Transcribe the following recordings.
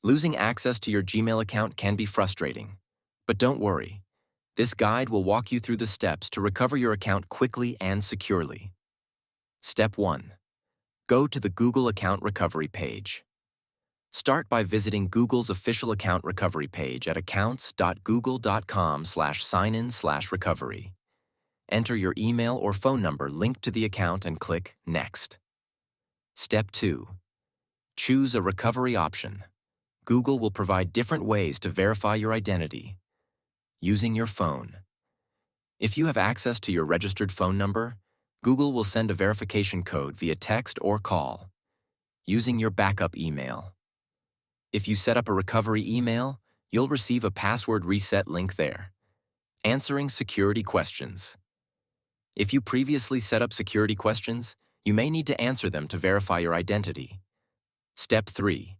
Losing access to your Gmail account can be frustrating, but don't worry. This guide will walk you through the steps to recover your account quickly and securely. Step 1. Go to the Google Account Recovery page. Start by visiting Google's official account recovery page at accounts.google.com/signin/recovery. Enter your email or phone number linked to the account and click Next. Step 2. Choose a recovery option. Google will provide different ways to verify your identity. Using your phone. If you have access to your registered phone number, Google will send a verification code via text or call. Using your backup email. If you set up a recovery email, you'll receive a password reset link there. Answering security questions. If you previously set up security questions, you may need to answer them to verify your identity. Step 3.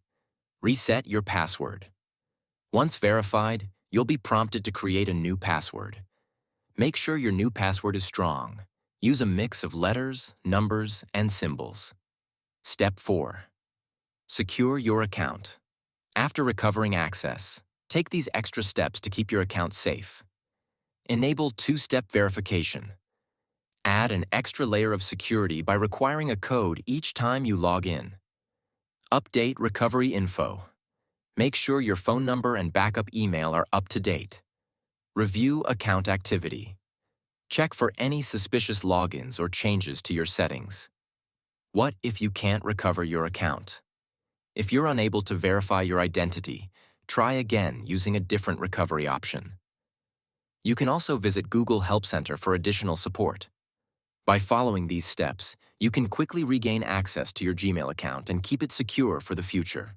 Reset your password. Once verified, you'll be prompted to create a new password. Make sure your new password is strong. Use a mix of letters, numbers, and symbols. Step 4. Secure your account. After recovering access, take these extra steps to keep your account safe. Enable two-step verification. Add an extra layer of security by requiring a code each time you log in. Update recovery info. Make sure your phone number and backup email are up to date. Review account activity. Check for any suspicious logins or changes to your settings. What if you can't recover your account? If you're unable to verify your identity, try again using a different recovery option. You can also visit Google Help Center for additional support. By following these steps, you can quickly regain access to your Gmail account and keep it secure for the future.